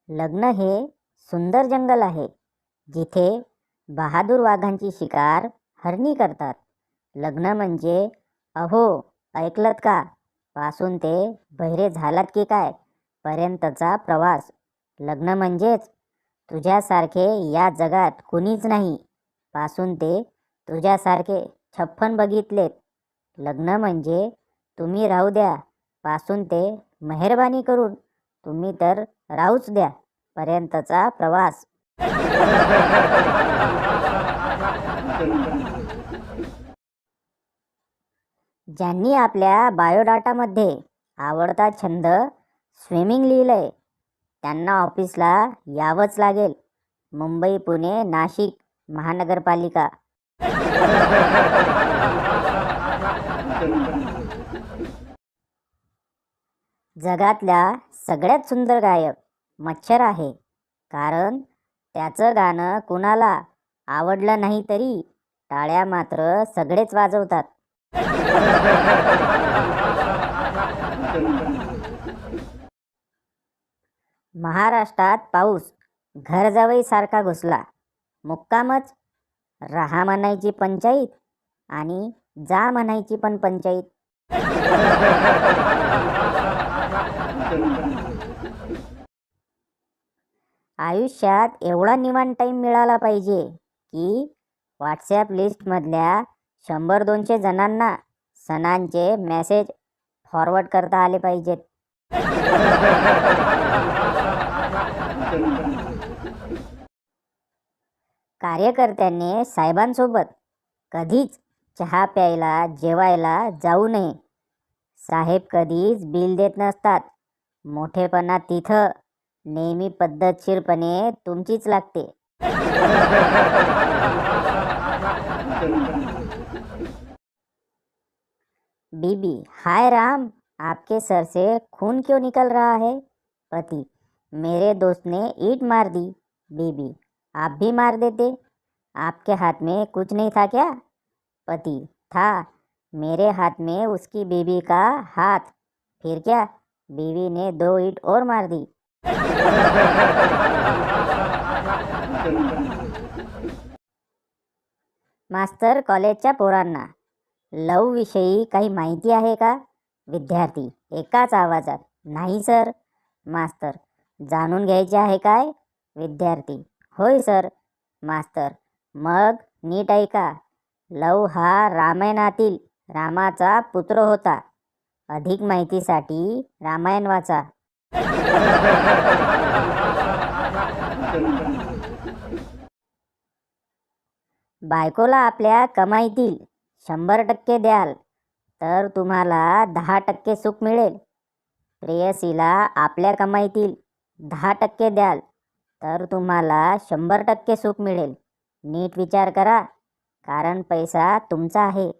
लग्न हे सुंदर जंगल आहे, जिथे बहादूर वाघांची शिकार हरणी करतात. लग्न म्हणजे अहो ऐकलत का पासून ते बहिरे झालात की काय पर्यंतचा प्रवास. लग्न म्हणजेच तुझ्यासारखे या जगात कुणीच नाही पासून ते तुझ्यासारखे 56 बघितलेत. लग्न म्हणजे तुम्ही राहू द्या पासून ते मेहरबानी करून तुम्ही तर राहूच द्या पर्यंतचा प्रवास. ज्यांनी आपल्या बायोडाटामध्ये आवडता छंद स्विमिंग लिहिलंय त्यांना ऑफिसला यावंच लागेल. मुंबई, पुणे, नाशिक महानगरपालिका. जगातल्या सगळ्यात सुंदर गायक मच्छर आहे, कारण त्याचं गाणं कुणाला आवडलं नाही तरी टाळ्या मात्र सगळेच वाजवतात. महाराष्ट्रात पाऊस घर सारखा घुसला. मुक्कामच राहा म्हणायची पंचायत आणि जा म्हणायची पण पंचायत. आयुष्यात एवढा निवांत टाईम मिळाला पाहिजे की व्हॉट्सॲप लिस्टमधल्या 100-200 जणांना सणांचे मेसेज फॉरवर्ड करता आले पाहिजेत. कार्यकर्त्यांनी साहेबांसोबत कधीच चहा प्यायला जेवायला जाऊ नये. साहेब कधीच बिल देत नसतात. मोठेपणा तिथं नेहमी पद्धतशीरपणे तुमचीच लागते. बीबी, हाय राम, आपके सर से खून क्यों निकल रहा है? पति, मेरे दोस्त ने ईंट मार दी. बीबी, आप भी मार देते, आपके हाथ में कुछ नहीं था क्या? पति, था, मेरे हाथ में उसकी बीवी का हाथ, फिर क्या? बीवी ने 2 ईंट और मार दी. मास्तर, कॉलेजच्या पोरांना लव विषयी काही माहिती आहे का? विद्यार्थी एकाच आवाजात, नाही सर. मास्तर, जाणून घ्यायचे आहे काय? विद्यार्थी, होय सर. मास्तर, मग नीट ऐका. लव हा रामायणातील रामाचा पुत्र होता. अधिक माहितीसाठी रामायण वाचा. बायकोला आपल्या कमाईतील 100% द्याल तर तुम्हाला 10% सुख मिळेल. प्रेयसीला आपल्या कमाईतील 10% द्याल तर तुम्हाला 100% सुख मिळेल. नीट विचार करा, कारण पैसा तुमचा आहे.